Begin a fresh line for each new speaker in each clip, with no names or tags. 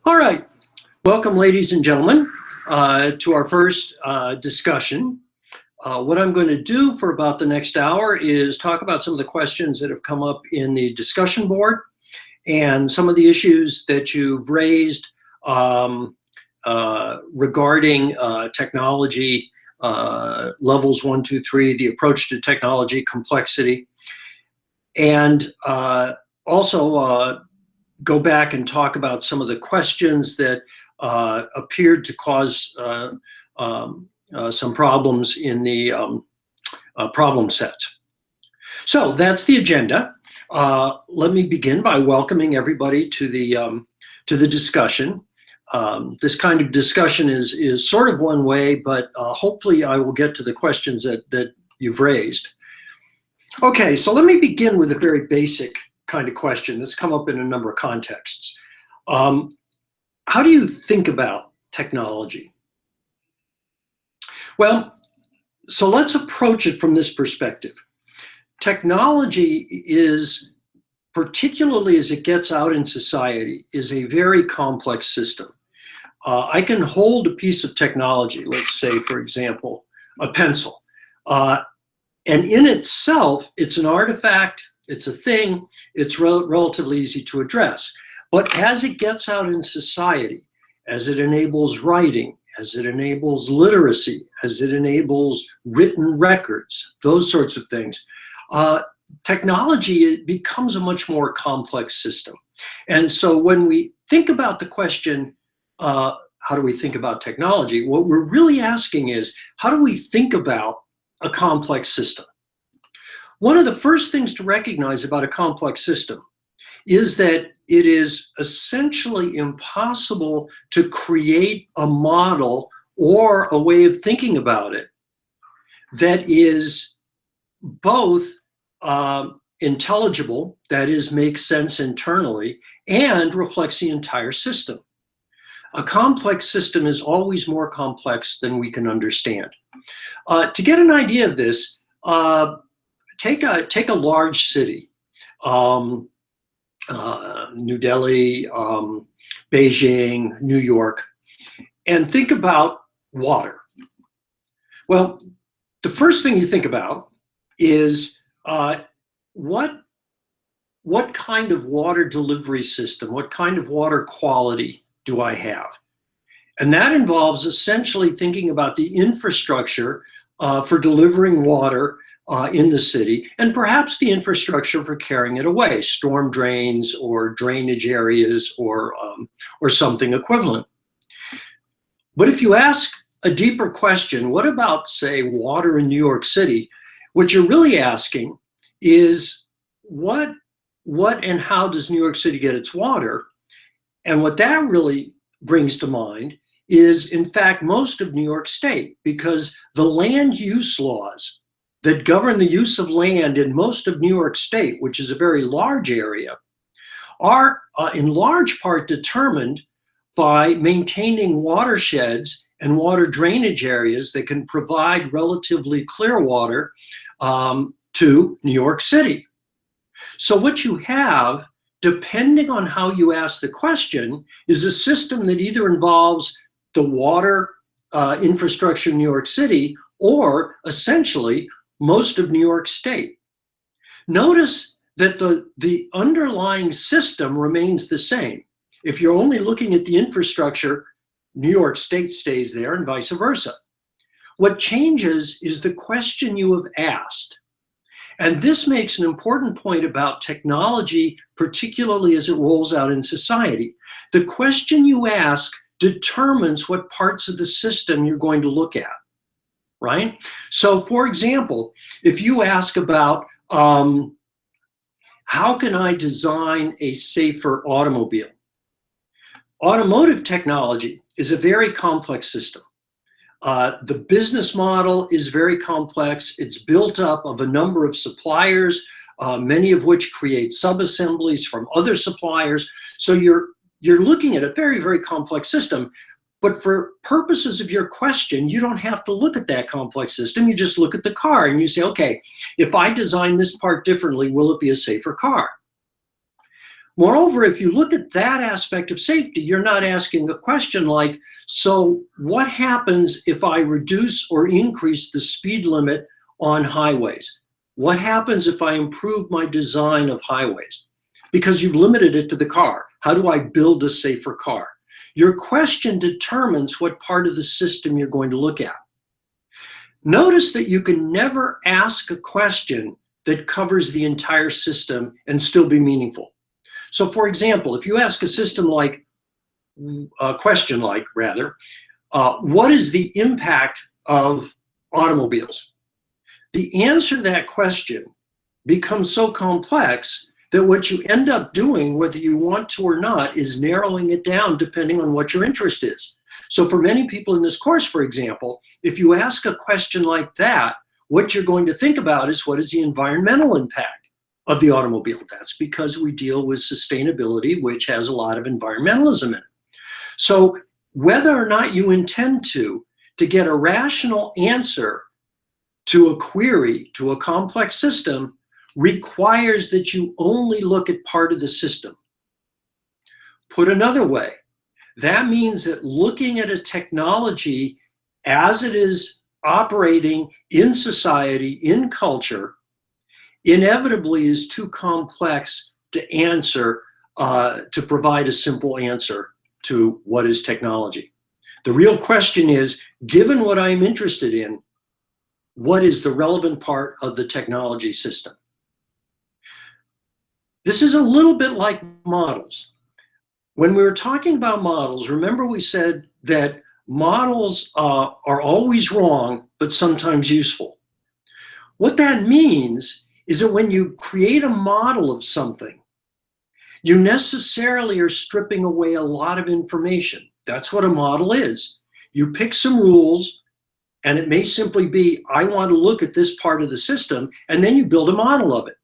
All right. Welcome, ladies and gentlemen, to our first discussion. What I'm going to do for about the next hour is talk about some of the questions that have come up in the discussion board and some of the issues that you've raised regarding technology, levels 1, 2, 3, the approach to technology, complexity, and also go back and talk about some of the questions that appeared to cause some problems in the problem sets. So that's the agenda. Let me begin by welcoming everybody to the discussion. This kind of discussion is sort of one way, but hopefully I will get to the questions that you've raised. Okay, so let me begin with a very basic kind of question that's come up in a number of contexts. How do you think about technology? Well, so let's approach it from this perspective. Technology is, particularly as it gets out in society, is a very complex system. I can hold a piece of technology, let's say, for example, a pencil. And in itself, it's an artifact, it's a thing, it's relatively easy to address. But as it gets out in society, as it enables writing, as it enables literacy, as it enables written records, those sorts of things, technology becomes a much more complex system. And so when we think about the question, how do we think about technology? What we're really asking is, how do we think about a complex system? One of the first things to recognize about a complex system is that it is essentially impossible to create a model or a way of thinking about it that is both intelligible, that is, makes sense internally, and reflects the entire system. A complex system is always more complex than we can understand. To get an idea of this, take a large city, New Delhi, Beijing, New York, and think about water. Well, the first thing you think about is what kind of water delivery system, what kind of water quality do I have? And that involves essentially thinking about the infrastructure for delivering water in the city, and perhaps the infrastructure for carrying it away, storm drains or drainage areas or something equivalent. But if you ask a deeper question, what about, say, water in New York City? What you're really asking is what and how does New York City get its water? And what that really brings to mind is, in fact, most of New York State, because the land use laws that govern the use of land in most of New York State, which is a very large area, are in large part determined by maintaining watersheds and water drainage areas that can provide relatively clear water to New York City. So what you have, depending on how you ask the question, is a system that either involves the water infrastructure in New York City or essentially most of New York State. Notice that the underlying system remains the same. If you're only looking at the infrastructure, New York State stays there and vice versa. What changes is the question you have asked. And this makes an important point about technology, particularly as it rolls out in society. The question you ask determines what parts of the system you're going to look at. Right? So, for example, if you ask about how can I design a safer automobile? Automotive technology is a very complex system. The business model is very complex. It's built up of a number of suppliers, many of which create sub-assemblies from other suppliers. So you're looking at a very, very complex system. But for purposes of your question, you don't have to look at that complex system. You just look at the car and you say, okay, if I design this part differently, will it be a safer car? Moreover, if you look at that aspect of safety, you're not asking a question like, so what happens if I reduce or increase the speed limit on highways? What happens if I improve my design of highways? Because you've limited it to the car. How do I build a safer car? Your question determines what part of the system you're going to look at. Notice that you can never ask a question that covers the entire system and still be meaningful. So for example, if you ask a question like, what is the impact of automobiles? The answer to that question becomes so complex that what you end up doing, whether you want to or not, is narrowing it down depending on what your interest is. So for many people in this course, for example, if you ask a question like that, what you're going to think about is what is the environmental impact of the automobile? That's because we deal with sustainability, which has a lot of environmentalism in it. So whether or not you intend to get a rational answer to a query, to a complex system, requires that you only look at part of the system. Put another way, that means that looking at a technology as it is operating in society, in culture, inevitably is too complex to answer, to provide a simple answer to what is technology. The real question is, given what I'm interested in, what is the relevant part of the technology system? This is a little bit like models. When we were talking about models, remember we said that models are always wrong, but sometimes useful. What that means is that when you create a model of something, you necessarily are stripping away a lot of information. That's what a model is. You pick some rules, and it may simply be, I want to look at this part of the system, and then you build a model of it.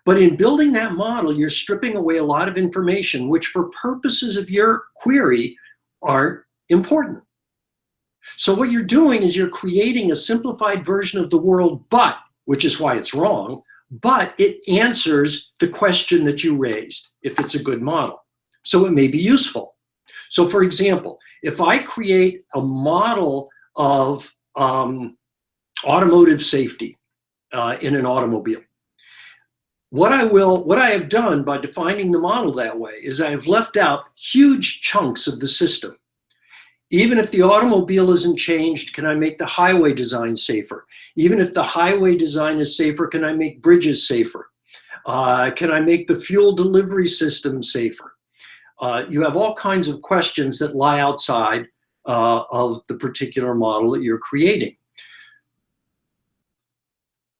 But in building that model, you're stripping away a lot of information, which for purposes of your query aren't important. So what you're doing is you're creating a simplified version of the world, but, which is why it's wrong, but it answers the question that you raised, if it's a good model. So it may be useful. So for example, if I create a model of automotive safety in an automobile, what I have done by defining the model that way is I have left out huge chunks of the system. Even if the automobile isn't changed, can I make the highway design safer? Even if the highway design is safer, can I make bridges safer? Can I make the fuel delivery system safer? You have all kinds of questions that lie outside of the particular model that you're creating.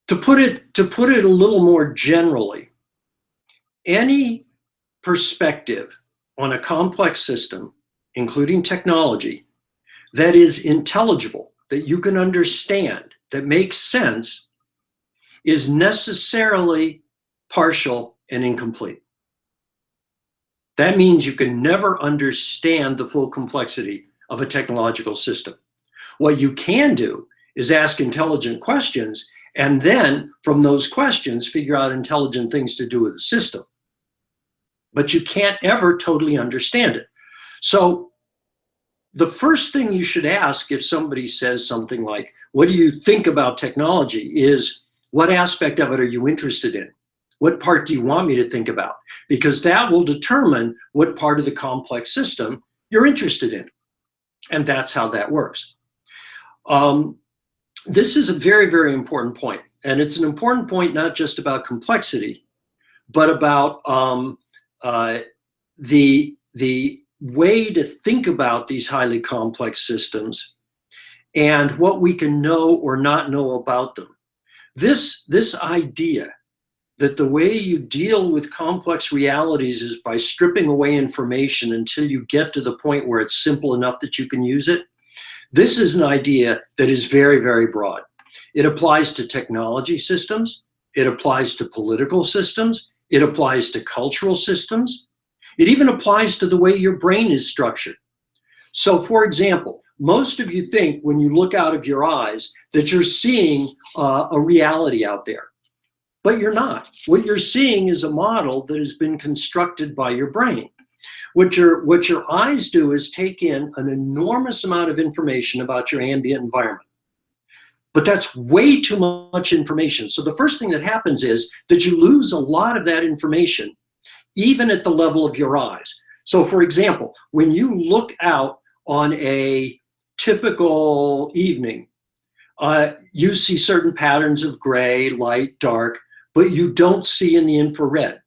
To put it a little more generally, any perspective on a complex system, including technology, that is intelligible, that you can understand, that makes sense, is necessarily partial and incomplete. That means you can never understand the full complexity of a technological system. What you can do is ask intelligent questions, and then from those questions, figure out intelligent things to do with the system. But you can't ever totally understand it. So the first thing you should ask if somebody says something like, what do you think about technology, is what aspect of it are you interested in? What part do you want me to think about? Because that will determine what part of the complex system you're interested in. And that's how that works. This is a very, very important point. And it's an important point not just about complexity, but about the way to think about these highly complex systems and what we can know or not know about them. This idea that the way you deal with complex realities is by stripping away information until you get to the point where it's simple enough that you can use it. This is an idea that is very, very broad. It applies to technology systems. It applies to political systems. It applies to cultural systems. It even applies to the way your brain is structured. So for example, most of you think when you look out of your eyes that you're seeing a reality out there. but you're not. What you're seeing is a model that has been constructed by your brain. What your eyes do is take in an enormous amount of information about your ambient environment. But that's way too much information. So the first thing that happens is that you lose a lot of that information, even at the level of your eyes. So for example, when you look out on a typical evening, you see certain patterns of gray, light, dark, but you don't see in the infrared.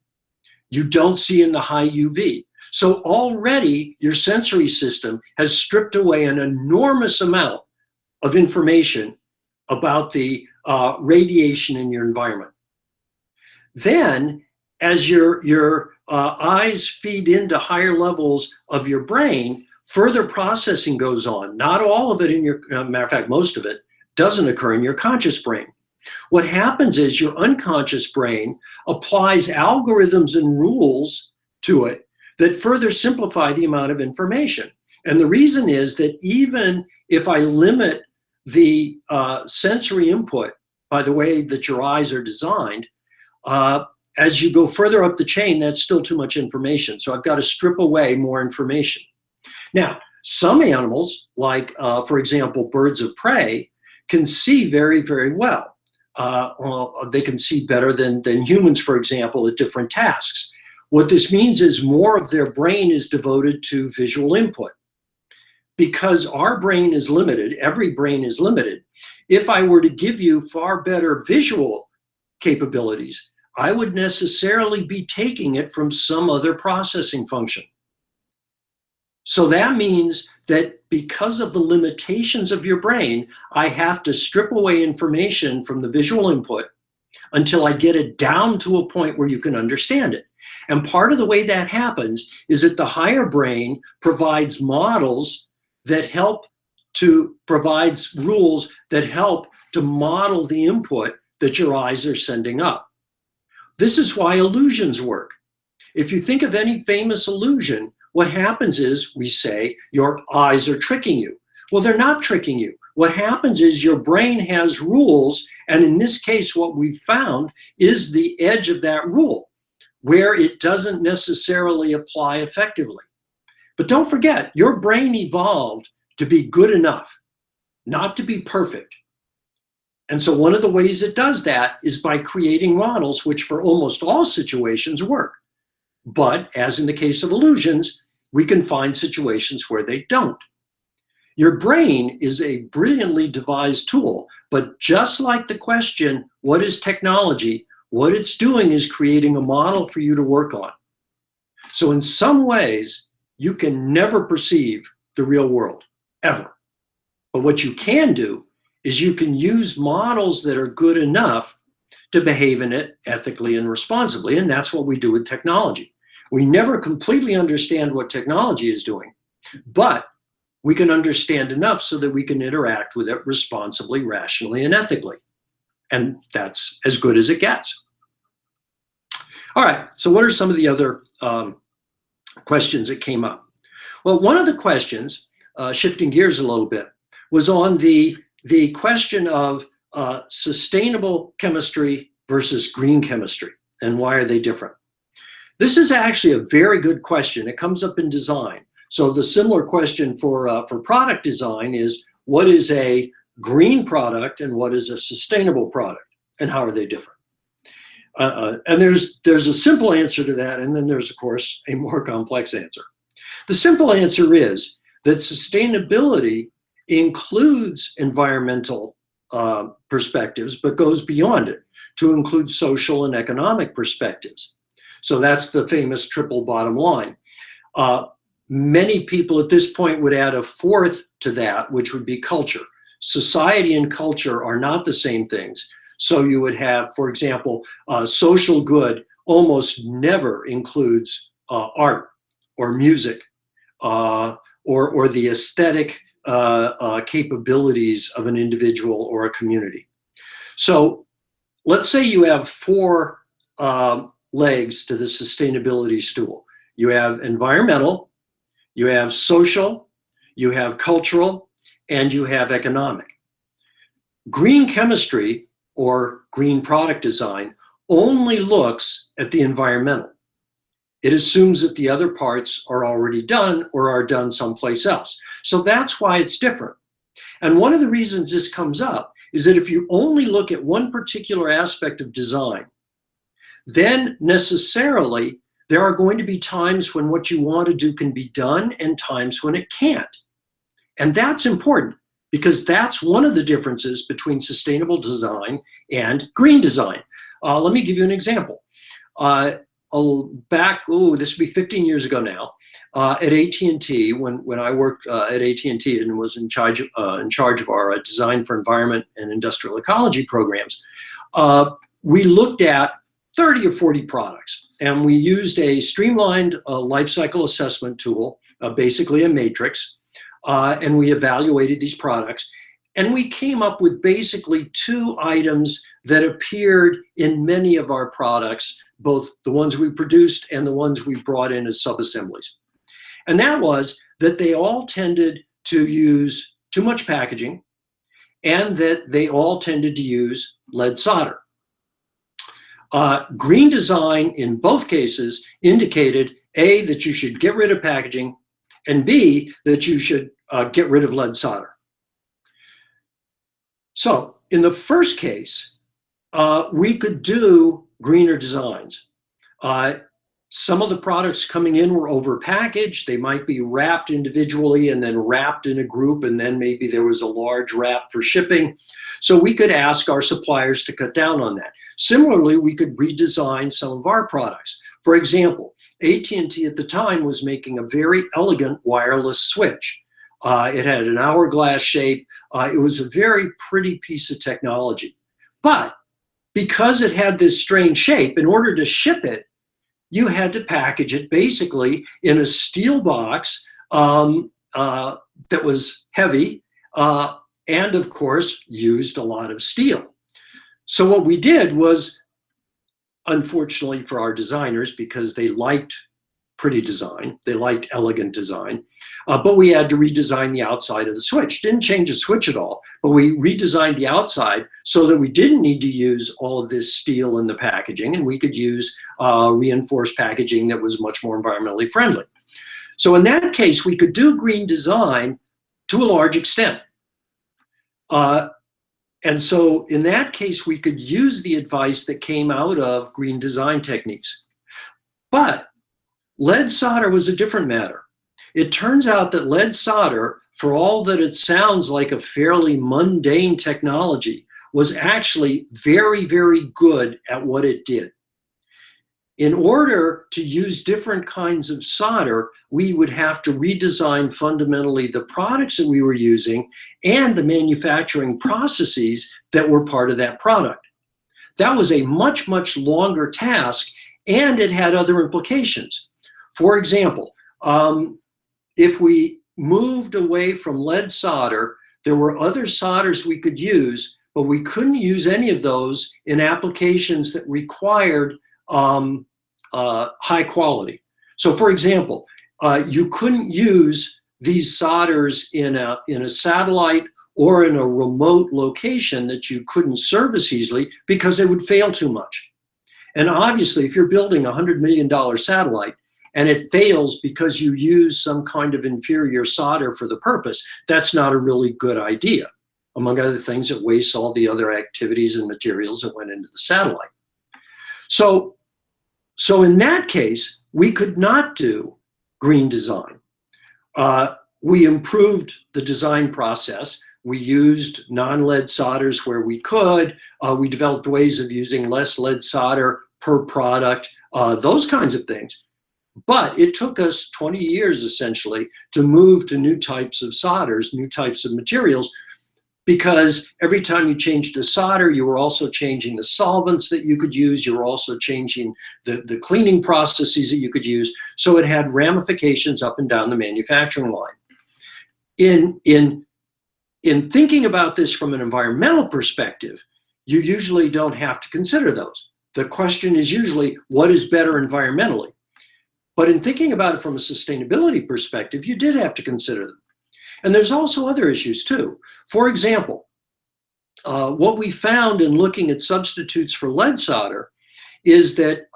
You don't see in the high UV. So already your sensory system has stripped away an enormous amount of information about the radiation in your environment. Then, as your eyes feed into higher levels of your brain, further processing goes on. Not all of it in your, matter of fact, most of it doesn't occur in your conscious brain. What happens is your unconscious brain applies algorithms and rules to it that further simplify the amount of information. And the reason is that even if I limit the sensory input by the way that your eyes are designed, as you go further up the chain, that's still too much information. So I've got to strip away more information. Now, some animals, like, for example, birds of prey, can see very, very well. They can see better than humans, for example, at different tasks. What this means is more of their brain is devoted to visual input. Because our brain is limited, every brain is limited, if I were to give you far better visual capabilities, I would necessarily be taking it from some other processing function. So that means that because of the limitations of your brain, I have to strip away information from the visual input until I get it down to a point where you can understand it. And part of the way that happens is that the higher brain provides models that help to provide rules that help to model the input that your eyes are sending up. This is why illusions work. If you think of any famous illusion, what happens is we say your eyes are tricking you. Well, they're not tricking you. What happens is your brain has rules, and in this case, what we've found is the edge of that rule, where it doesn't necessarily apply effectively. But don't forget, your brain evolved to be good enough, not to be perfect. And so one of the ways it does that is by creating models which for almost all situations work. But as in the case of illusions, we can find situations where they don't. Your brain is a brilliantly devised tool, but just like the question, what is technology? What it's doing is creating a model for you to work on. So in some ways, you can never perceive the real world, ever. But what you can do is you can use models that are good enough to behave in it ethically and responsibly, and that's what we do with technology. We never completely understand what technology is doing, but we can understand enough so that we can interact with it responsibly, rationally, and ethically. And that's as good as it gets. All right, so what are some of the other questions that came up? Well, one of the questions, shifting gears a little bit, was on the question of sustainable chemistry versus green chemistry, and why are they different? This is actually a very good question. It comes up in design. So the similar question for product design is, what is a green product and what is a sustainable product, and how are they different? And there's a simple answer to that, and then there's, of course, a more complex answer. The simple answer is that sustainability includes environmental perspectives, but goes beyond it to include social and economic perspectives. So that's the famous triple bottom line. Many people at this point would add a fourth to that, which would be culture. Society and culture are not the same things. So you would have, for example, social good almost never includes art or music or the aesthetic capabilities of an individual or a community. So let's say you have four legs to the sustainability stool. You have environmental, you have social, you have cultural, and you have economic. Green chemistry or green product design only looks at the environmental. It assumes that the other parts are already done or are done someplace else. So that's why it's different. And one of the reasons this comes up is that if you only look at one particular aspect of design, then necessarily there are going to be times when what you want to do can be done and times when it can't. And that's important because that's one of the differences between sustainable design and green design. Let me give you an example. This would be 15 years ago now, at AT&T, when I worked at AT&T and was in charge of our Design for Environment and Industrial Ecology programs, we looked at 30 or 40 products, and we used a streamlined life cycle assessment tool, basically a matrix, and we evaluated these products. And we came up with basically two items that appeared in many of our products, both the ones we produced and the ones we brought in as subassemblies. And that was that they all tended to use too much packaging and that they all tended to use lead solder. Green design in both cases indicated A, that you should get rid of packaging, and B, that you should get rid of lead solder. So in the first case, we could do greener designs. Some of the products coming in were overpackaged. They might be wrapped individually and then wrapped in a group, and then maybe there was a large wrap for shipping. So we could ask our suppliers to cut down on that. Similarly, we could redesign some of our products. For example, AT&T at the time was making a very elegant wireless switch. It had an hourglass shape. It was a very pretty piece of technology. But because it had this strange shape, in order to ship it, you had to package it basically in a steel box that was heavy and, of course, used a lot of steel. So what we did was, unfortunately for our designers, because they liked pretty design, they liked elegant design, but we had to redesign the outside of the switch. Didn't change the switch at all, but we redesigned the outside so that we didn't need to use all of this steel in the packaging, and we could use reinforced packaging that was much more environmentally friendly. So in that case, we could do green design to a large extent. And so in that case, we could use the advice that came out of green design techniques. But lead solder was a different matter. It turns out that lead solder, for all that it sounds like a fairly mundane technology, was actually very, very good at what it did. In order to use different kinds of solder, we would have to redesign fundamentally the products that we were using and the manufacturing processes that were part of that product. That was a much, much longer task, and it had other implications. For example, if we moved away from lead solder, there were other solders we could use, but we couldn't use any of those in applications that required high quality. So for example, you couldn't use these solders in a satellite or in a remote location that you couldn't service easily because they would fail too much. And obviously, if you're building a $100 million satellite and it fails because you use some kind of inferior solder for the purpose, that's not a really good idea. Among other things, it wastes all the other activities and materials that went into the satellite. So in that case, we could not do green design. We improved the design process. We used non-lead solders where we could. We developed ways of using less lead solder per product, those kinds of things. But it took us 20 years, essentially, to move to new types of solders, new types of materials, because every time you changed the solder, you were also changing the solvents that you could use. You were also changing the cleaning processes that you could use. So it had ramifications up and down the manufacturing line. In thinking about this from an environmental perspective, you usually don't have to consider those. The question is usually, what is better environmentally? But in thinking about it from a sustainability perspective, you did have to consider them. And there's also other issues too. For example, what we found in looking at substitutes for lead solder is that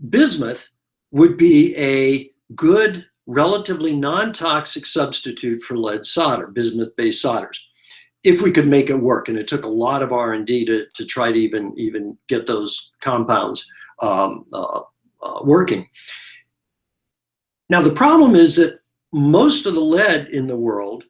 bismuth would be a good, relatively non-toxic substitute for lead solder, bismuth-based solders, if we could make it work. And it took a lot of R&D to try to even get those compounds working. Now, the problem is that most of the lead in the world,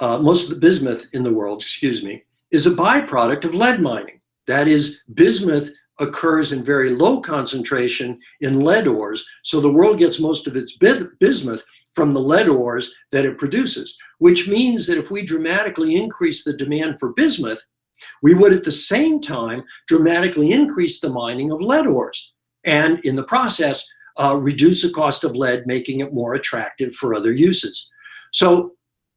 most of the bismuth in the world, excuse me, is a byproduct of lead mining. That is, bismuth occurs in very low concentration in lead ores, so the world gets most of its bismuth from the lead ores that it produces, which means that if we dramatically increase the demand for bismuth, we would at the same time dramatically increase the mining of lead ores, and in the process, reduce the cost of lead, making it more attractive for other uses. So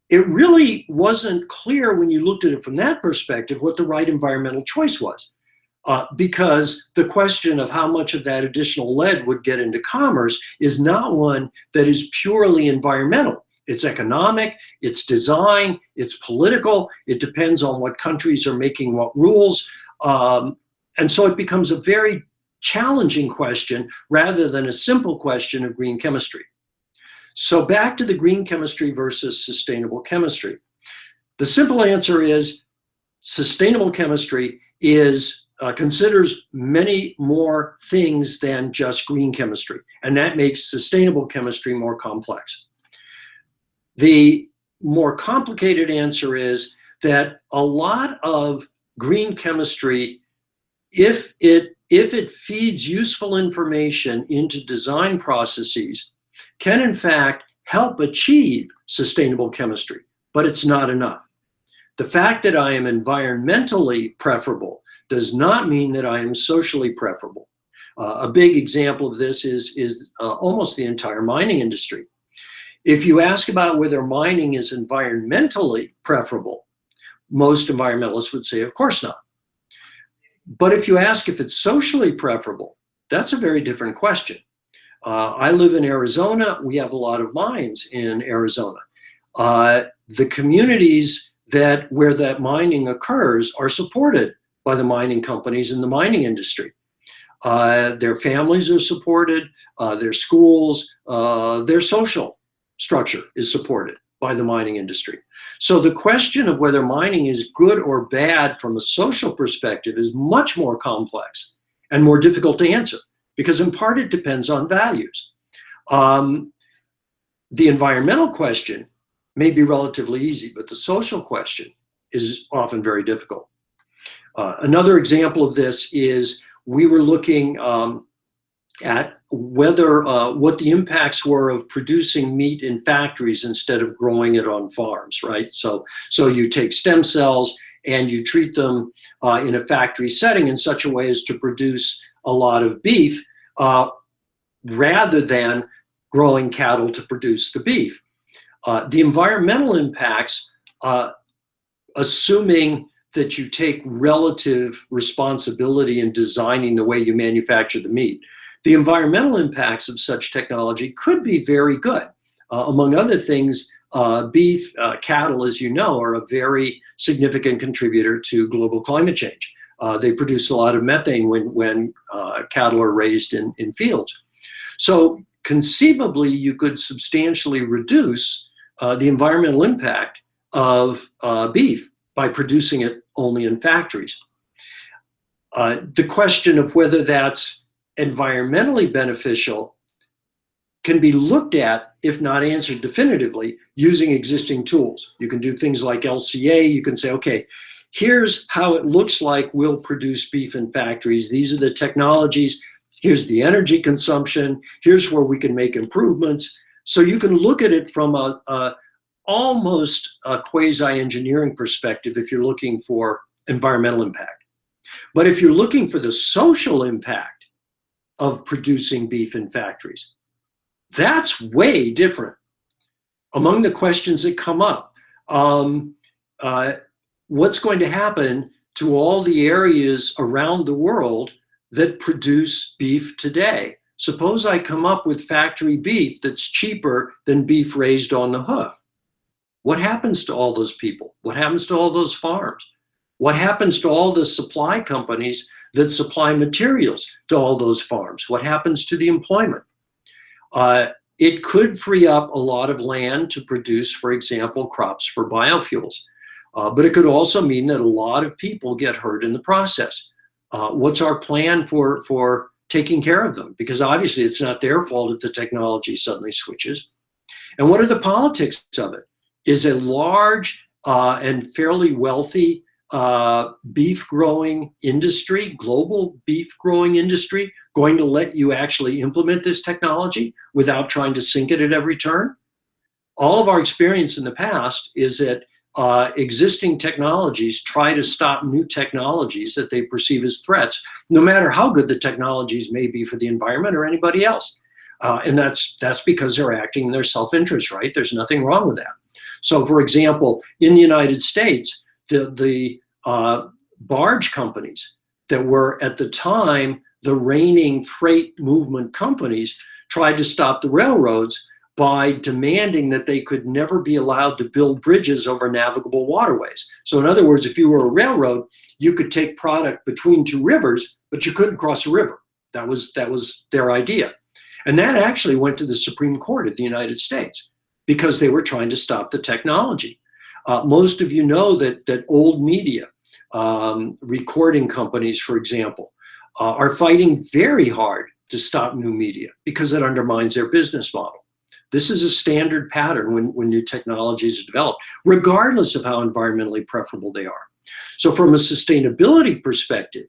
it really wasn't clear when you looked at it from that perspective what the right environmental choice was. Because the question of how much of that additional lead would get into commerce is not one that is purely environmental. It's economic, it's design, it's political, it depends on what countries are making what rules. And so it becomes a very challenging question rather than a simple question of green chemistry. So back to the green chemistry versus sustainable chemistry. The simple answer is sustainable chemistry considers many more things than just green chemistry, and that makes sustainable chemistry more complex. The more complicated answer is that a lot of green chemistry, if it feeds useful information into design processes, can in fact help achieve sustainable chemistry, but it's not enough. The fact that I am environmentally preferable does not mean that I am socially preferable. A big example of this is almost the entire mining industry. If you ask about whether mining is environmentally preferable, most environmentalists would say, of course not. But if you ask if it's socially preferable, that's a very different question. I live in Arizona. We have a lot of mines in Arizona. The communities where that mining occurs are supported by the mining companies in the mining industry. Their families are supported, their schools, their social structure is supported by the mining industry. So the question of whether mining is good or bad from a social perspective is much more complex and more difficult to answer, because in part it depends on values. The environmental question may be relatively easy, but the social question is often very difficult. Another example of this is we were looking at whether what the impacts were of producing meat in factories instead of growing it on farms, right? So you take stem cells and you treat them in a factory setting in such a way as to produce a lot of beef rather than growing cattle to produce the beef. The environmental impacts, assuming that you take relative responsibility in designing the way you manufacture the meat, the environmental impacts of such technology could be very good. Among other things, beef, cattle, as you know, are a very significant contributor to global climate change. They produce a lot of methane when cattle are raised in fields. So conceivably, you could substantially reduce the environmental impact of beef by producing it only in factories. The question of whether that's environmentally beneficial can be looked at, if not answered definitively, using existing tools. You can do things like LCA. You can say, okay, here's how it looks like we'll produce beef in factories. These are the technologies. Here's the energy consumption. Here's where we can make improvements. So you can look at it from almost a quasi-engineering perspective if you're looking for environmental impact. But if you're looking for the social impact of producing beef in factories, that's way different. Among the questions that come up, what's going to happen to all the areas around the world that produce beef today? Suppose I come up with factory beef that's cheaper than beef raised on the hoof. What happens to all those people? What happens to all those farms? What happens to all the supply companies that supply materials to all those farms? What happens to the employment? It could free up a lot of land to produce, for example, crops for biofuels. But it could also mean that a lot of people get hurt in the process. What's our plan for taking care of them? Because obviously it's not their fault if the technology suddenly switches. And what are the politics of it? Is a large and fairly wealthy beef growing industry, global beef growing industry, going to let you actually implement this technology without trying to sink it at every turn? All of our experience in the past is that existing technologies try to stop new technologies that they perceive as threats, no matter how good the technologies may be for the environment or anybody else. And that's because they're acting in their self-interest, right? There's nothing wrong with that. So, for example, in the United States, the barge companies that were at the time the reigning freight movement companies tried to stop the railroads by demanding that they could never be allowed to build bridges over navigable waterways. So in other words, if you were a railroad, you could take product between two rivers, but you couldn't cross a river. That was their idea. And that actually went to the Supreme Court of the United States because they were trying to stop the technology. Most of you know that old media, recording companies, for example, are fighting very hard to stop new media because it undermines their business model. This is a standard pattern when new technologies are developed, regardless of how environmentally preferable they are. So from a sustainability perspective,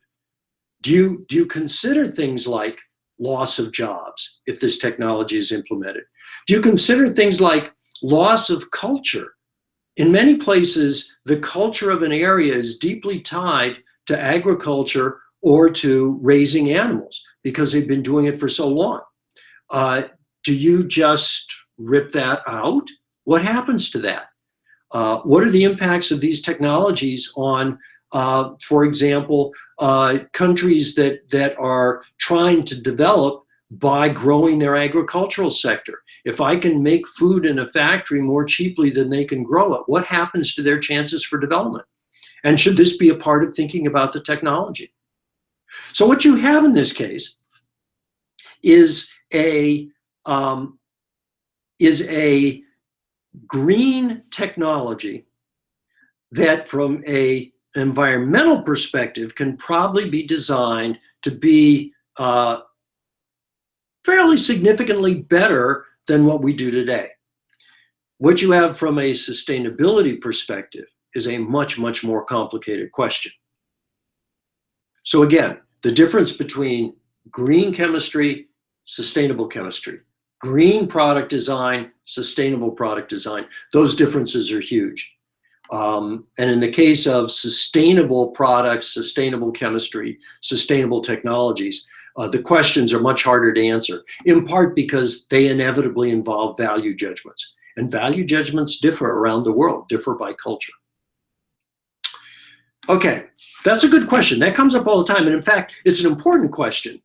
do you consider things like loss of jobs if this technology is implemented? Do you consider things like loss of culture? In many places, the culture of an area is deeply tied to agriculture or to raising animals because they've been doing it for so long. Do you just rip that out? What happens to that? What are the impacts of these technologies on, for example, countries that are trying to develop by growing their agricultural sector? If I can make food in a factory more cheaply than they can grow it, what happens to their chances for development? And should this be a part of thinking about the technology? So what you have in this case is a green technology that from an environmental perspective can probably be designed to be fairly significantly better than what we do today. What you have from a sustainability perspective is a much, much more complicated question. So again, the difference between green chemistry, sustainable chemistry, green product design, sustainable product design, those differences are huge. And in the case of sustainable products, sustainable chemistry, sustainable technologies, the questions are much harder to answer, in part because they inevitably involve value judgments. And value judgments differ around the world, differ by culture. Okay, that's a good question. That comes up all the time. And in fact, it's an important question.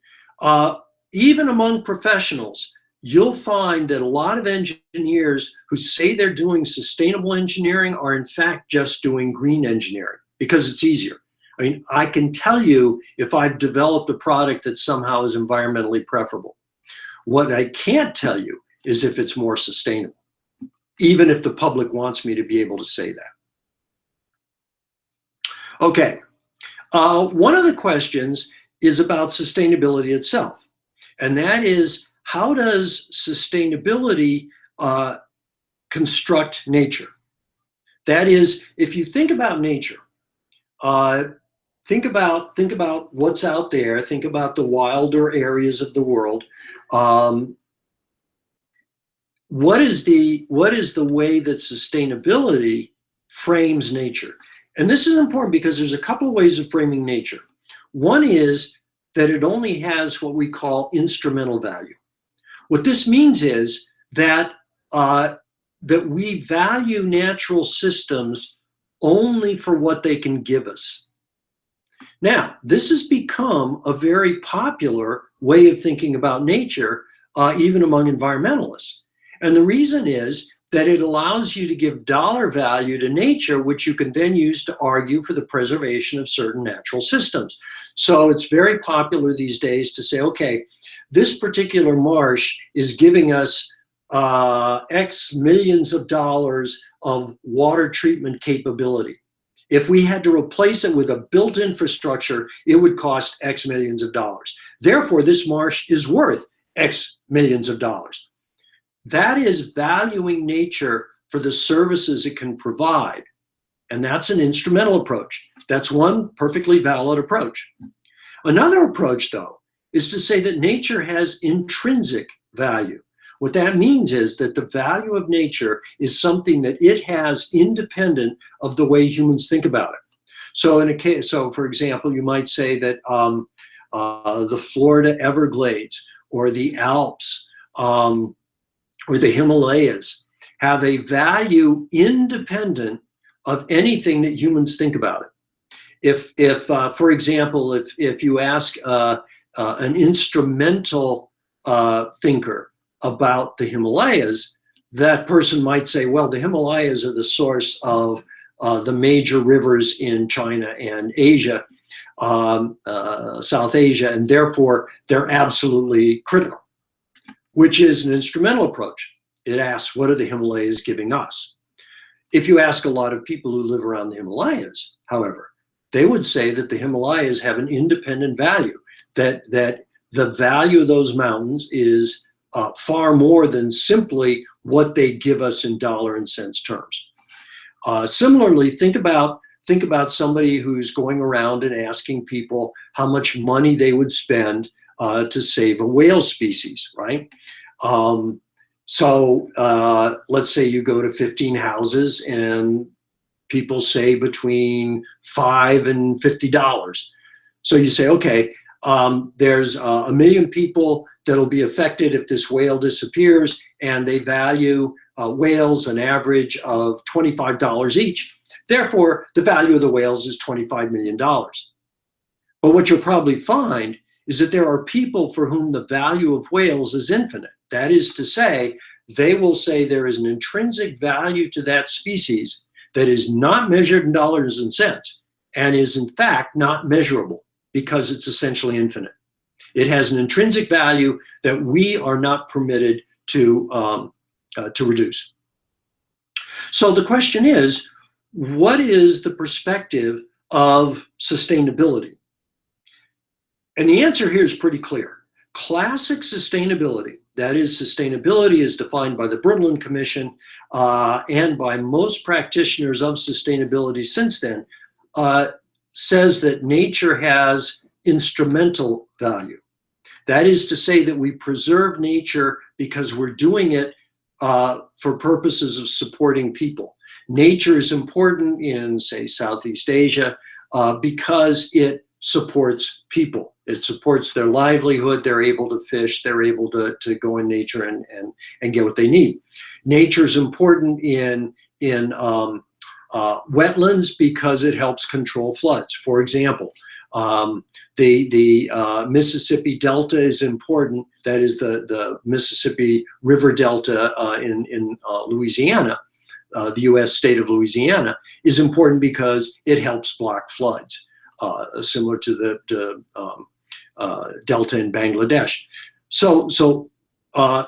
Even among professionals, you'll find that a lot of engineers who say they're doing sustainable engineering are in fact just doing green engineering because it's easier. I mean, I can tell you if I've developed a product that somehow is environmentally preferable. What I can't tell you is if it's more sustainable, even if the public wants me to be able to say that. Okay, one of the questions is about sustainability itself, and that is, how does sustainability construct nature? That is, if you think about nature, think about what's out there, think about the wilder areas of the world. What is the way that sustainability frames nature? And this is important because there's a couple of ways of framing nature. One is that it only has what we call instrumental value. What this means is that we value natural systems only for what they can give us. Now, this has become a very popular way of thinking about nature, even among environmentalists. And the reason is that it allows you to give dollar value to nature, which you can then use to argue for the preservation of certain natural systems. So it's very popular these days to say, okay, this particular marsh is giving us X millions of dollars of water treatment capability. If we had to replace it with a built infrastructure, it would cost X millions of dollars. Therefore, this marsh is worth X millions of dollars. That is valuing nature for the services it can provide. And that's an instrumental approach. That's one perfectly valid approach. Another approach, though, is to say that nature has intrinsic value. What that means is that the value of nature is something that it has independent of the way humans think about it. So in a case, so for example, you might say that the Florida Everglades or the Alps or the Himalayas have a value independent of anything that humans think about it. If for example, if you ask an instrumental thinker about the Himalayas, that person might say, well, the Himalayas are the source of the major rivers in China and Asia, South Asia, and therefore they're absolutely critical, which is an instrumental approach. It asks, what are the Himalayas giving us? If you ask a lot of people who live around the Himalayas, however, they would say that the Himalayas have an independent value, that the value of those mountains is far more than simply what they give us in dollar and cents terms. Similarly, think about somebody who's going around and asking people how much money they would spend to save a whale species, right? So let's say you go to 15 houses and people say between $5 and $50. So you say, okay, there's 1 million people that'll be affected if this whale disappears, and they value whales an average of $25 each. Therefore, the value of the whales is $25 million. But what you'll probably find is that there are people for whom the value of whales is infinite. That is to say, they will say there is an intrinsic value to that species that is not measured in dollars and cents and is in fact not measurable because it's essentially infinite. It has an intrinsic value that we are not permitted to reduce. So the question is, what is the perspective of sustainability? And the answer here is pretty clear. Classic sustainability, that is, sustainability is defined by the Brundtland Commission and by most practitioners of sustainability since then, says that nature has instrumental value. That is to say that we preserve nature because we're doing it for purposes of supporting people. Nature is important in, say, Southeast Asia because it supports people. It supports their livelihood. They're able to fish. They're able to go in nature and get what they need. Nature is important in wetlands because it helps control floods. For example, the Mississippi Delta is important. That is the Mississippi River Delta in Louisiana. The U.S. state of Louisiana is important because it helps block floods, similar to the Delta in Bangladesh. So a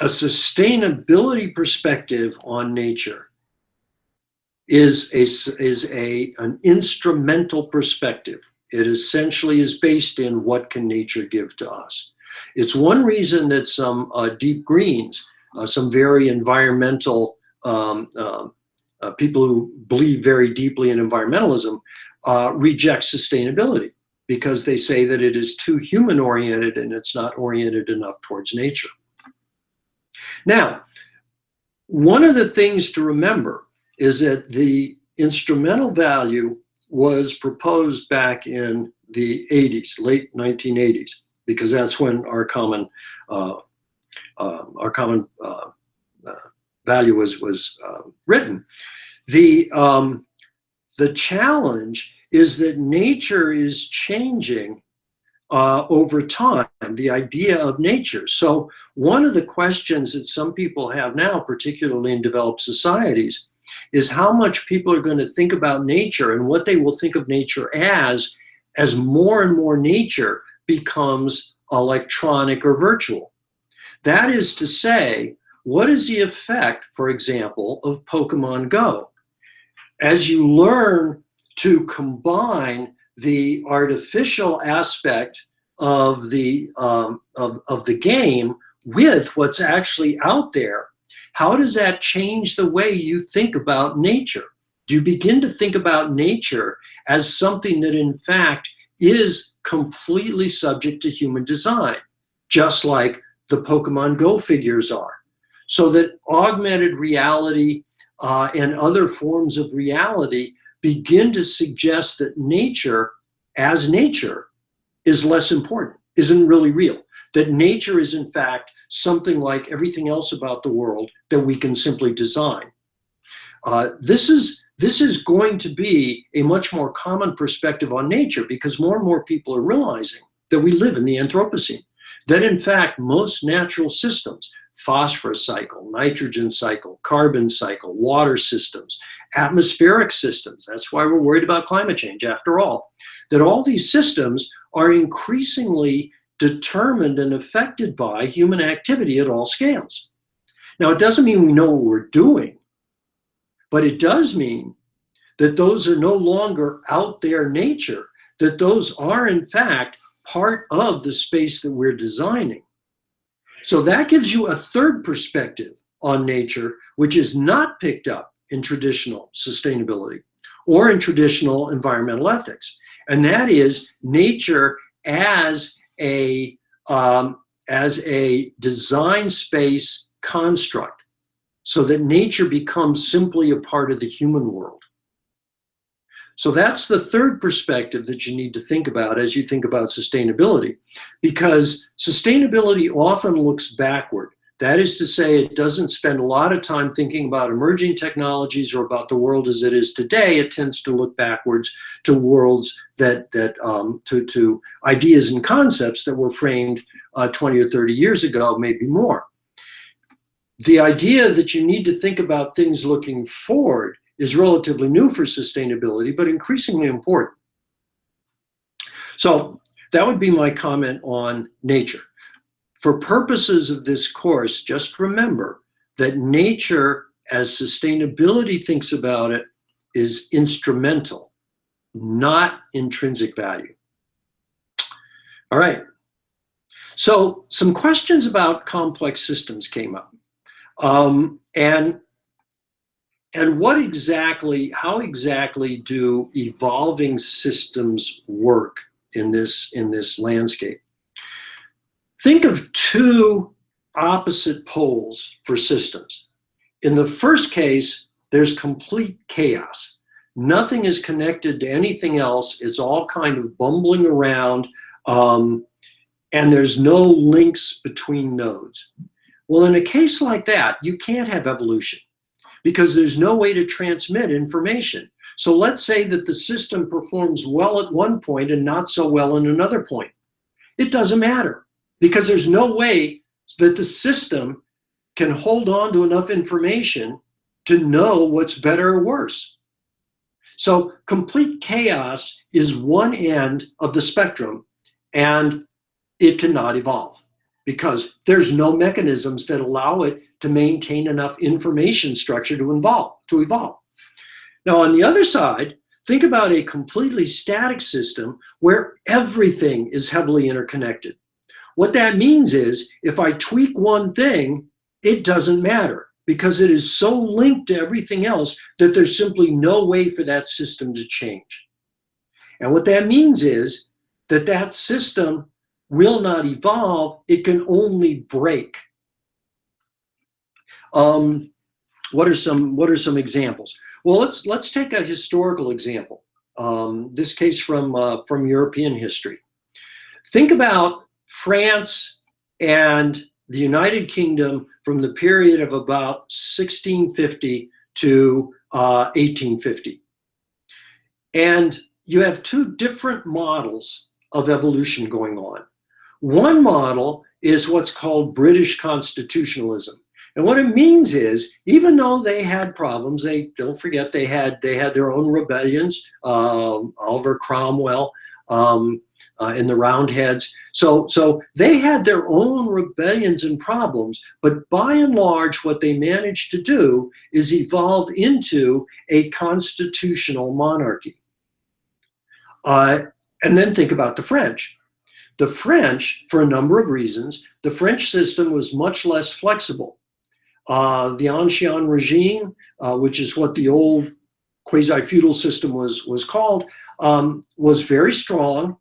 sustainability perspective on nature is an instrumental perspective. It essentially is based in what can nature give to us. It's one reason that some deep greens, some very environmental people who believe very deeply in environmentalism reject sustainability because they say that it is too human-oriented and it's not oriented enough towards nature. Now, one of the things to remember is that the instrumental value was proposed back in the 80s, late 1980s, because that's when our common value was written. The challenge is that nature is changing over time. the idea of nature. So one of the questions that some people have now, particularly in developed societies, is how much people are going to think about nature and what they will think of nature as more and more nature becomes electronic or virtual. That is to say, what is the effect, for example, of Pokemon Go? As you learn to combine the artificial aspect of the game with what's actually out there, how does that change the way you think about nature? Do you begin to think about nature as something that in fact is completely subject to human design, just like the Pokemon Go figures are? So that augmented reality and other forms of reality begin to suggest that nature, as nature, is less important, isn't really real. That nature is in fact something like everything else about the world that we can simply design. This is going to be a much more common perspective on nature, because more and more people are realizing that we live in the Anthropocene, that in fact most natural systems, phosphorus cycle, nitrogen cycle, carbon cycle, water systems, atmospheric systems, that's why we're worried about climate change after all, that all these systems are increasingly determined and affected by human activity at all scales. Now, it doesn't mean we know what we're doing, but it does mean that those are no longer out there nature, that those are in fact part of the space that we're designing. So that gives you a third perspective on nature, which is not picked up in traditional sustainability or in traditional environmental ethics. And that is nature as a design space construct, so that nature becomes simply a part of the human world. So that's the third perspective that you need to think about as you think about sustainability, because sustainability often looks backward. That is to say, it doesn't spend a lot of time thinking about emerging technologies or about the world as it is today. It tends to look backwards to worlds to ideas and concepts that were framed 20 or 30 years ago, maybe more. The idea that you need to think about things looking forward is relatively new for sustainability, but increasingly important. So that would be my comment on nature. For purposes of this course, just remember that nature, as sustainability thinks about it, is instrumental, not intrinsic value. All right. So some questions about complex systems came up. And what exactly, how exactly do evolving systems work in this landscape? Think of two opposite poles for systems. In the first case, there's complete chaos. Nothing is connected to anything else. It's all kind of bumbling around, and there's no links between nodes. Well, in a case like that, you can't have evolution, because there's no way to transmit information. So let's say that the system performs well at one point and not so well in another point. It doesn't matter, because there's no way that the system can hold on to enough information to know what's better or worse. So complete chaos is one end of the spectrum, and it cannot evolve, because there's no mechanisms that allow it to maintain enough information structure to evolve. Now, on the other side, think about a completely static system where everything is heavily interconnected. What that means is, if I tweak one thing, it doesn't matter, because it is so linked to everything else that there's simply no way for that system to change. And what that means is that that system will not evolve, it can only break. What are some examples? Well, let's take a historical example. This case from European history. Think about France and the United Kingdom from the period of about 1650 to 1850. And you have two different models of evolution going on. One model is what's called British constitutionalism. And what it means is, even though they had problems, don't forget they had their own rebellions, Oliver Cromwell, and the Roundheads. So they had their own rebellions and problems, but by and large, what they managed to do is evolve into a constitutional monarchy. And then think about the French. The French, for a number of reasons, the French system was much less flexible. The Ancien regime, which is what the old quasi-feudal system was called, was very strong.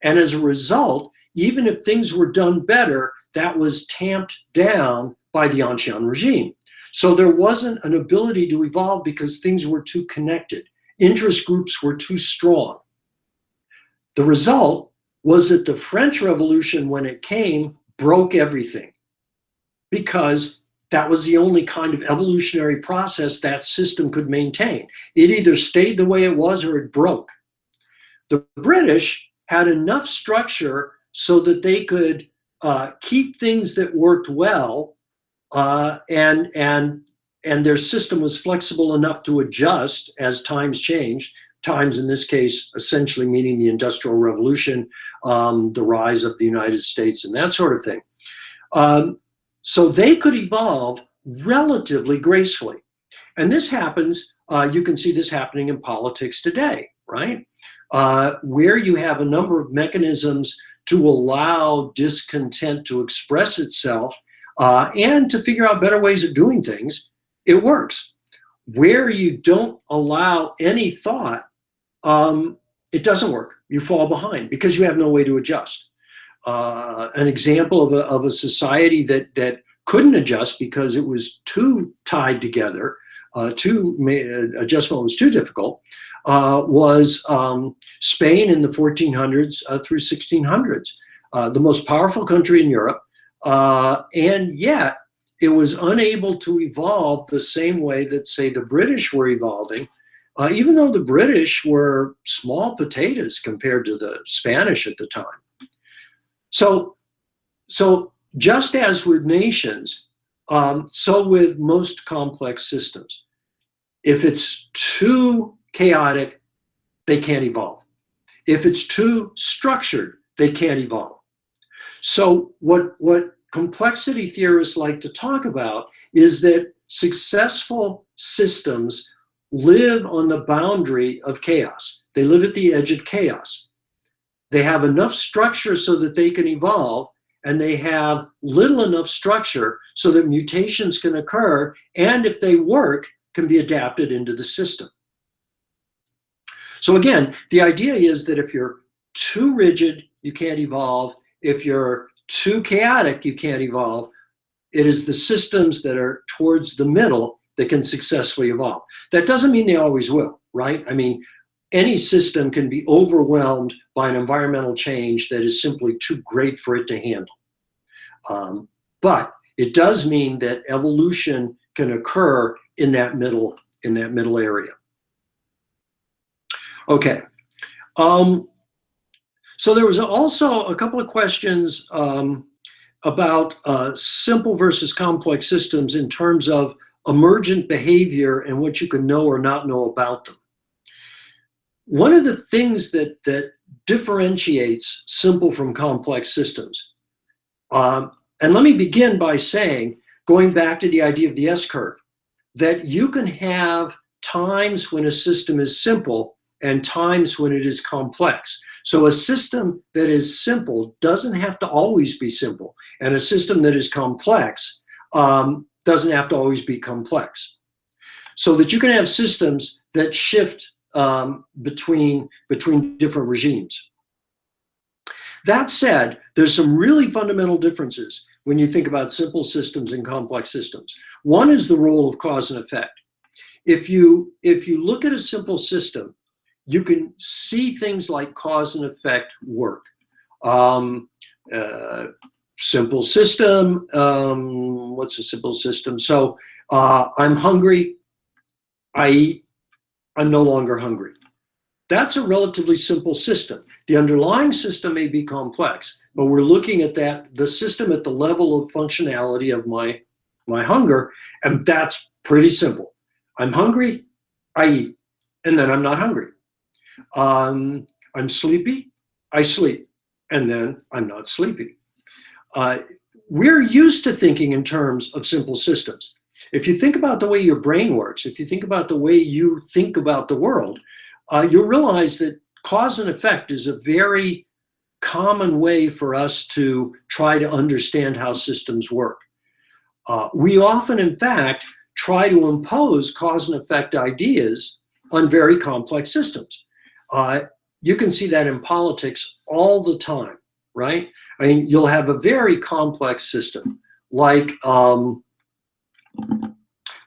And as a result, even if things were done better, that was tamped down by the Ancien regime. So there wasn't an ability to evolve because things were too connected. Interest groups were too strong. The result was that the French Revolution, when it came, broke everything, because that was the only kind of evolutionary process that system could maintain. It either stayed the way it was or it broke. The British had enough structure so that they could keep things that worked well, and their system was flexible enough to adjust as times changed. Times in this case essentially meaning the Industrial Revolution, the rise of the United States, and that sort of thing. So they could evolve relatively gracefully. And this happens, you can see this happening in politics today, right? Where you have a number of mechanisms to allow discontent to express itself and to figure out better ways of doing things, it works. Where you don't allow any thought, it doesn't work. You fall behind because you have no way to adjust. An example of a society that couldn't adjust because it was too tied together, adjustment was too difficult, was Spain in the 1400s through 1600s, the most powerful country in Europe, and yet it was unable to evolve the same way that, say, the British were evolving, even though the British were small potatoes compared to the Spanish at the time. So just as with nations, so with most complex systems. If it's too chaotic, they can't evolve. If it's too structured, they can't evolve. So what complexity theorists like to talk about is that successful systems live on the boundary of chaos. They live at the edge of chaos. They have enough structure so that they can evolve, and they have little enough structure so that mutations can occur, and if they work, can be adapted into the system. So again, the idea is that if you're too rigid, you can't evolve. If you're too chaotic, you can't evolve. It is the systems that are towards the middle that can successfully evolve. That doesn't mean they always will, right? I mean, any system can be overwhelmed by an environmental change that is simply too great for it to handle. But it does mean that evolution can occur in that middle area. Okay. So there was also a couple of questions about simple versus complex systems in terms of emergent behavior and what you can know or not know about them. One of the things that differentiates simple from complex systems, and let me begin by saying, going back to the idea of the S-curve, that you can have times when a system is simple and times when it is complex. So a system that is simple doesn't have to always be simple, and a system that is complex doesn't have to always be complex. So that you can have systems that shift between different regimes. That said, there's some really fundamental differences when you think about simple systems and complex systems. One is the role of cause and effect. If you look at a simple system, you can see things like cause and effect work. Simple system, what's a simple system? So I'm hungry, I eat, I'm no longer hungry. That's a relatively simple system. The underlying system may be complex, but we're looking at the system at the level of functionality of my hunger, and that's pretty simple. I'm hungry, I eat, and then I'm not hungry. I'm sleepy, I sleep, and then I'm not sleepy. We're used to thinking in terms of simple systems. If you think about the way your brain works, if you think about the way you think about the world, you'll realize that cause and effect is a very common way for us to try to understand how systems work. We often, in fact, try to impose cause and effect ideas on very complex systems. You can see that in politics all the time, right? I mean, you'll have a very complex system, like,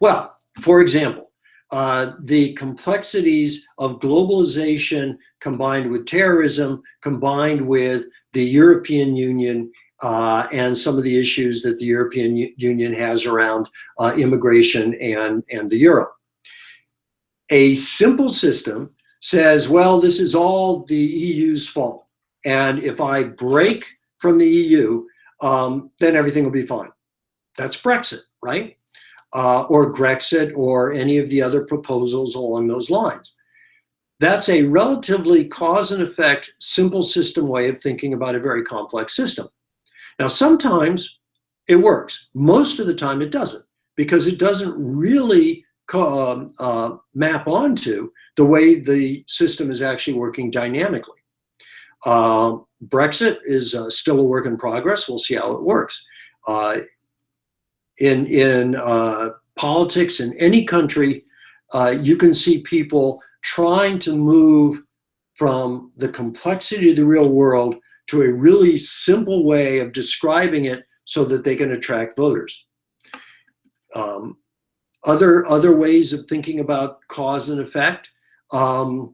well, for example, the complexities of globalization combined with terrorism, combined with the European Union and some of the issues that the European Union has around immigration and the euro. A simple system says, well, this is all the EU's fault. And if I break from the EU, then everything will be fine. That's Brexit, right? Or Grexit, or any of the other proposals along those lines. That's a relatively cause and effect, simple system way of thinking about a very complex system. Now, sometimes it works. Most of the time it doesn't, because it doesn't really map onto the way the system is actually working dynamically. Brexit is still a work in progress. We'll see how it works. In politics in any country, you can see people trying to move from the complexity of the real world to a really simple way of describing it so that they can attract voters. Other ways of thinking about cause and effect, a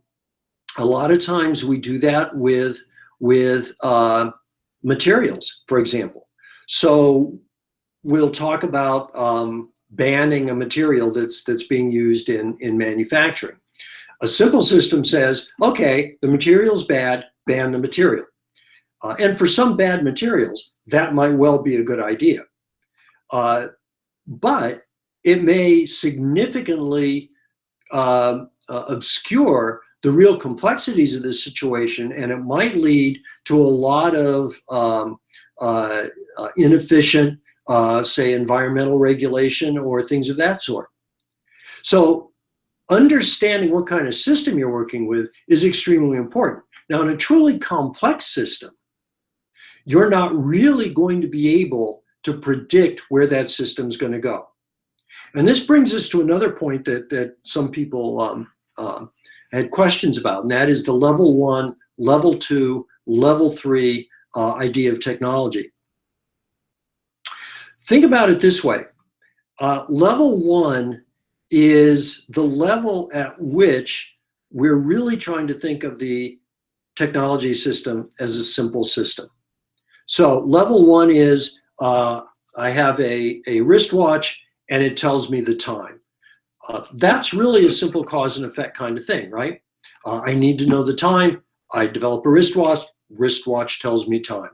lot of times we do that with materials, for example. So we'll talk about banning a material that's being used in manufacturing. A simple system says, okay, the material's bad, ban the material. And for some bad materials, that might well be a good idea. But it may significantly obscure the real complexities of this situation, and it might lead to a lot of inefficient, say, environmental regulation or things of that sort. So understanding what kind of system you're working with is extremely important. Now, in a truly complex system, you're not really going to be able to predict where that system's going to go. And this brings us to another point that some people had questions about, and that is the level 1, level 2, level 3 idea of technology. Think about it this way. Level 1 is the level at which we're really trying to think of the technology system as a simple system. So level 1 is I have a wristwatch and it tells me the time. That's really a simple cause and effect kind of thing, right? I need to know the time. I develop a wristwatch tells me time.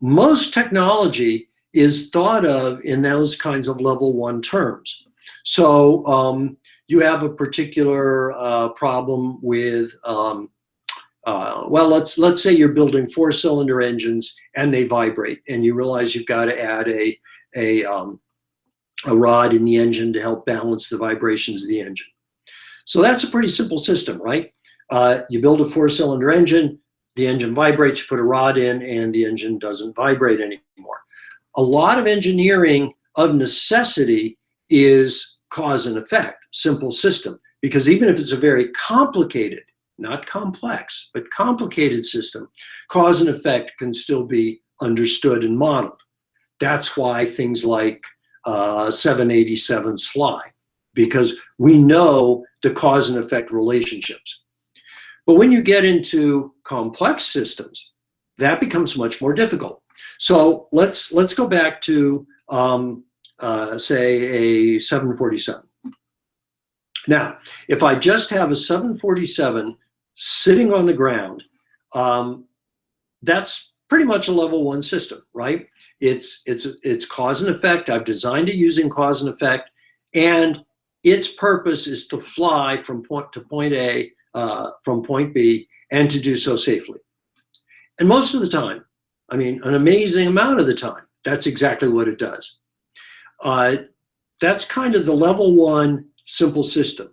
Most technology is thought of in those kinds of level 1 terms. So you have a particular problem with, well, let's say you're building 4-cylinder engines and they vibrate, and you realize you've got to add a rod in the engine to help balance the vibrations of the engine. So that's a pretty simple system, right? You build a 4-cylinder engine, the engine vibrates, you put a rod in, and the engine doesn't vibrate anymore. A lot of engineering of necessity is cause and effect, simple system, because even if it's a very complicated, not complex, but complicated system, cause and effect can still be understood and modeled. That's why things like 787s fly, because we know the cause and effect relationships. But when you get into complex systems, that becomes much more difficult. So let's go back to say a 747. Now, if I just have a 747 sitting on the ground, that's pretty much a level 1 system, right? It's cause and effect. I've designed it using cause and effect, and its purpose is to fly from point to point A, from point B, and to do so safely. And most of the time, I mean, an amazing amount of the time, that's exactly what it does. That's kind of the level 1 simple system.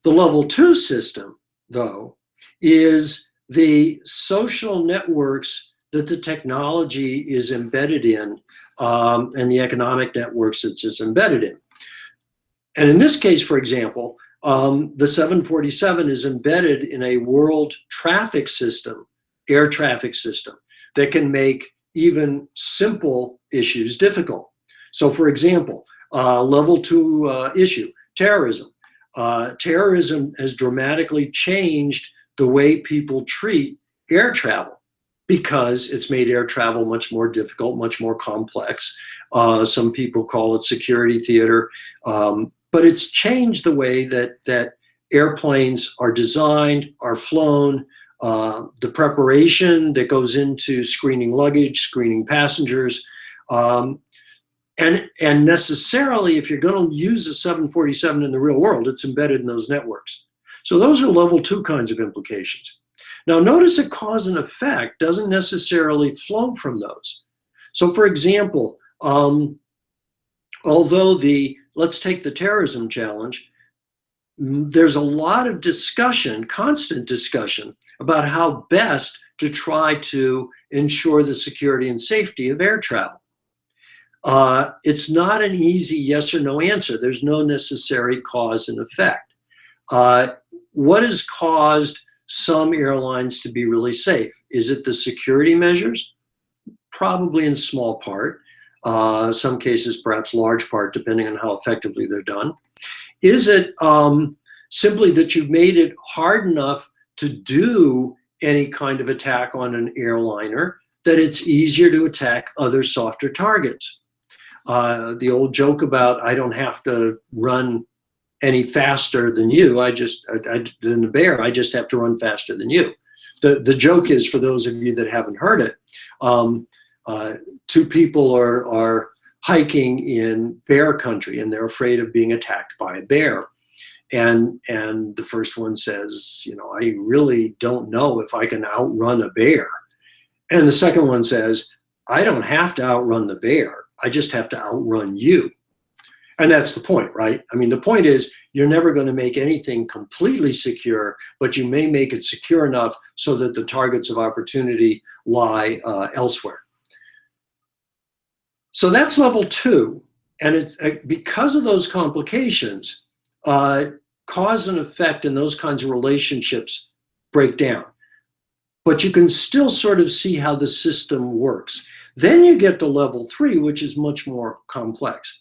The level 2 system, though, is the social networks that the technology is embedded in, and the economic networks it's embedded in. And in this case, for example, the 747 is embedded in a world traffic system, air traffic system, that can make even simple issues difficult. So for example, level 2 issue, terrorism. Terrorism has dramatically changed the way people treat air travel, because it's made air travel much more difficult, much more complex. Some people call it security theater, but it's changed the way that airplanes are designed, are flown, the preparation that goes into screening luggage, screening passengers, and necessarily, if you're going to use a 747 in the real world, it's embedded in those networks. So those are level 2 kinds of implications. Now, notice that cause and effect doesn't necessarily flow from those. So, for example, although let's take the terrorism challenge, there's a lot of discussion, constant discussion, about how best to try to ensure the security and safety of air travel. It's not an easy yes or no answer. There's no necessary cause and effect. What has caused some airlines to be really safe? Is it the security measures? Probably in small part. Some cases, perhaps large part, depending on how effectively they're done. Is it simply that you've made it hard enough to do any kind of attack on an airliner that it's easier to attack other softer targets? The old joke about I don't have to run any faster than you, than the bear, I just have to run faster than you. The joke is, for those of you that haven't heard it, 2 people are hiking in bear country, and they're afraid of being attacked by a bear. And the first one says, I really don't know if I can outrun a bear. And the second one says, I don't have to outrun the bear. I just have to outrun you. And that's the point, right? I mean, the point is, you're never going to make anything completely secure, but you may make it secure enough so that the targets of opportunity lie elsewhere. So that's level 2. And because of those complications, cause and effect and those kinds of relationships break down. But you can still sort of see how the system works. Then you get to level 3, which is much more complex.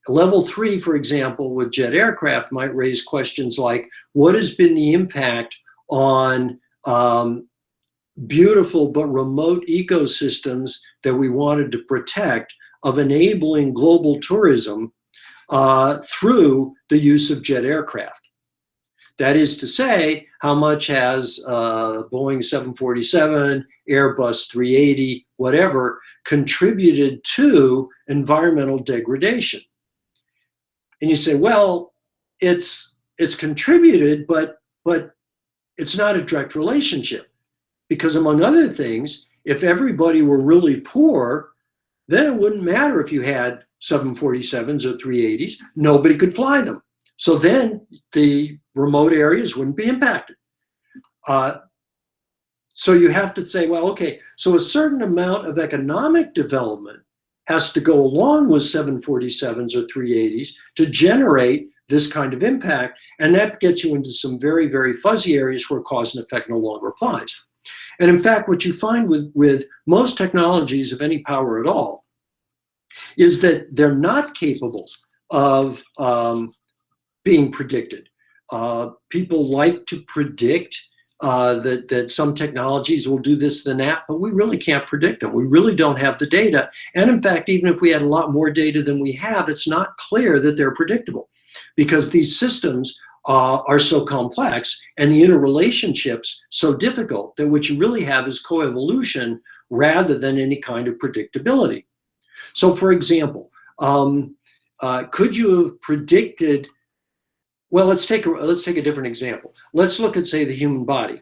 Level 3, for example, with jet aircraft might raise questions like, what has been the impact on beautiful but remote ecosystems that we wanted to protect of enabling global tourism through the use of jet aircraft? That is to say, how much has Boeing 747, Airbus 380, whatever, contributed to environmental degradation? And you say, well, it's contributed, but it's not a direct relationship. Because among other things, if everybody were really poor, then it wouldn't matter if you had 747s or 380s. Nobody could fly them. So then the remote areas wouldn't be impacted. So you have to say, well, okay, so a certain amount of economic development has to go along with 747s or 380s to generate this kind of impact. And that gets you into some very, very fuzzy areas where cause and effect no longer applies. And in fact, what you find with most technologies of any power at all is that they're not capable of being predicted. People like to predict that some technologies will do this than that, but we really can't predict them. We really don't have the data. And in fact, even if we had a lot more data than we have, it's not clear that they're predictable, because these systems are so complex and the interrelationships so difficult that what you really have is coevolution rather than any kind of predictability. So for example, could you have predicted, well, let's take a different example. Let's look at, say, the human body.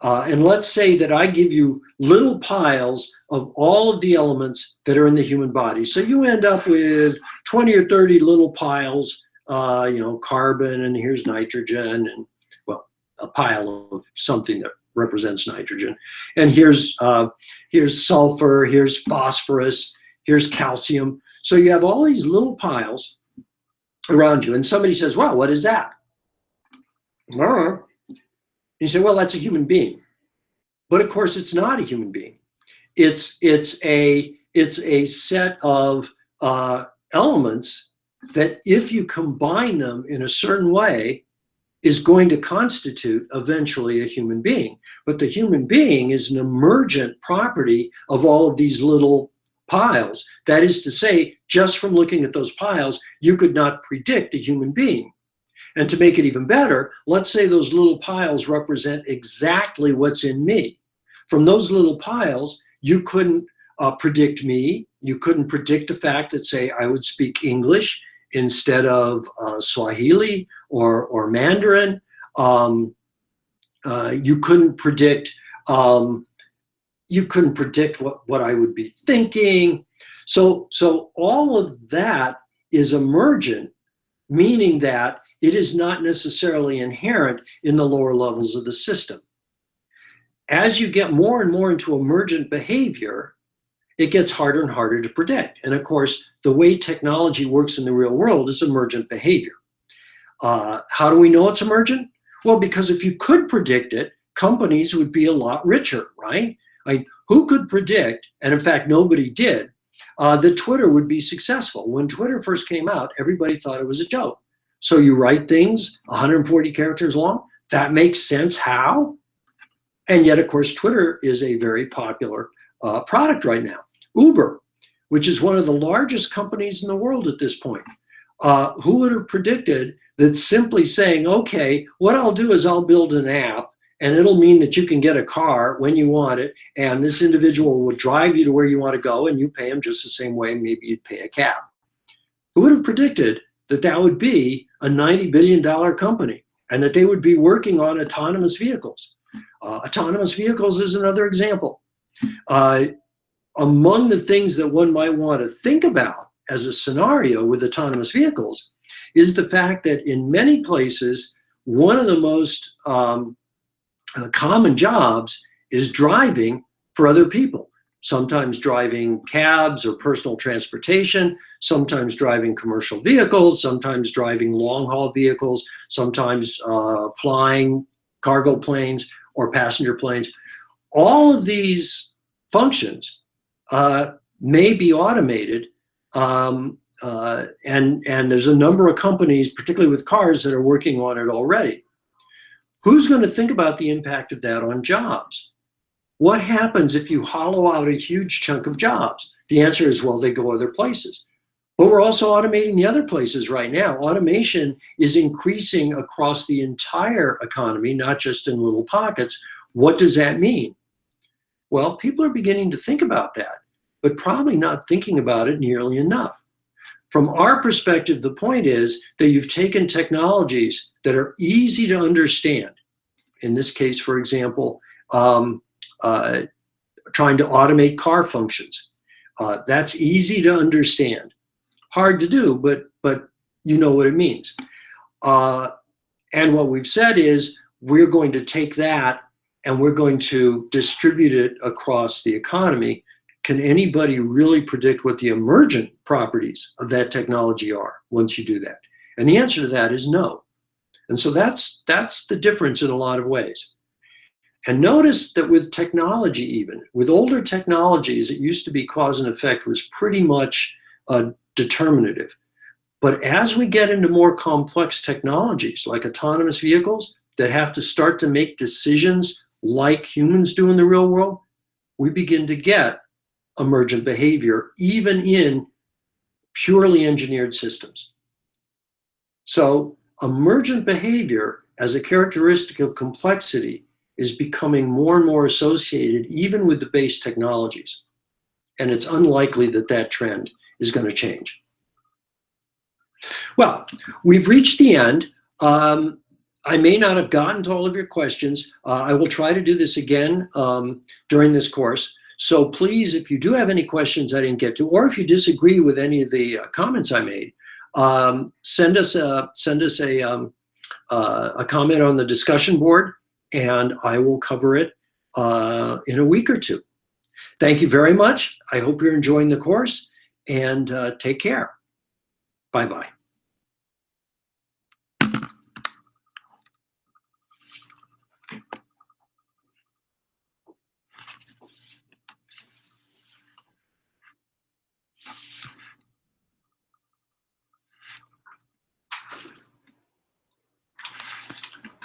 And let's say that I give you little piles of all of the elements that are in the human body. So you end up with 20 or 30 little piles, carbon, and here's nitrogen, and well, a pile of something that represents nitrogen. And here's sulfur, here's phosphorus, here's calcium. So you have all these little piles around you, and somebody says, "Wow, what is that?" You say, "Well, that's a human being," but of course, it's not a human being. It's a set of elements that, if you combine them in a certain way, is going to constitute eventually a human being. But the human being is an emergent property of all of these little piles. That is to say, just from looking at those piles, you could not predict a human being. And to make it even better, let's say those little piles represent exactly what's in me. From those little piles, you couldn't predict me. You couldn't predict the fact that, say, I would speak English instead of Swahili or Mandarin. You couldn't predict what I would be thinking. So all of that is emergent, meaning that it is not necessarily inherent in the lower levels of the system. As you get more and more into emergent behavior, it gets harder and harder to predict. And of course, the way technology works in the real world is emergent behavior. How do we know it's emergent? Well, because if you could predict it, companies would be a lot richer, right? Who could predict, and in fact, nobody did, that Twitter would be successful? When Twitter first came out, everybody thought it was a joke. So you write things 140 characters long? That makes sense. How? And yet, of course, Twitter is a very popular product right now. Uber, which is one of the largest companies in the world at this point. Who would have predicted that simply saying, okay, what I'll do is I'll build an app, and it'll mean that you can get a car when you want it, and this individual will drive you to where you want to go, and you pay him just the same way maybe you'd pay a cab. Who would have predicted that that would be a $90 billion company and that they would be working on autonomous vehicles? Autonomous vehicles is another example. Among the things that one might want to think about as a scenario with autonomous vehicles is the fact that in many places, one of the most common jobs is driving for other people. Sometimes driving cabs or personal transportation, sometimes driving commercial vehicles, sometimes driving long-haul vehicles, sometimes flying cargo planes or passenger planes. All of these functions may be automated, and there's a number of companies, particularly with cars, that are working on it already. Who's going to think about the impact of that on jobs? What happens if you hollow out a huge chunk of jobs? The answer is, well, they go other places. But we're also automating the other places right now. Automation is increasing across the entire economy, not just in little pockets. What does that mean? Well, people are beginning to think about that, but probably not thinking about it nearly enough. From our perspective, the point is that you've taken technologies that are easy to understand. In this case, for example, trying to automate car functions. That's easy to understand. Hard to do, but you know what it means. And what we've said is we're going to take that and we're going to distribute it across the economy. Can anybody really predict what the emergent properties of that technology are once you do that? And the answer to that is no. And so that's the difference in a lot of ways. And notice that with technology, even with older technologies, it used to be cause and effect was pretty much determinative. But as we get into more complex technologies like autonomous vehicles that have to start to make decisions like humans do in the real world, we begin to get emergent behavior, even in purely engineered systems. So emergent behavior as a characteristic of complexity is becoming more and more associated even with the base technologies. And it's unlikely that that trend is going to change. Well, we've reached the end. I may not have gotten to all of your questions. I will try to do this again during this course. So please, if you do have any questions I didn't get to, or if you disagree with any of the comments I made, send us a comment on the discussion board, and I will cover it in a week or two. Thank you very much. I hope you're enjoying the course, and take care. Bye-bye.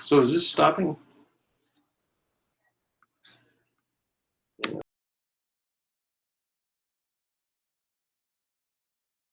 So is this stopping?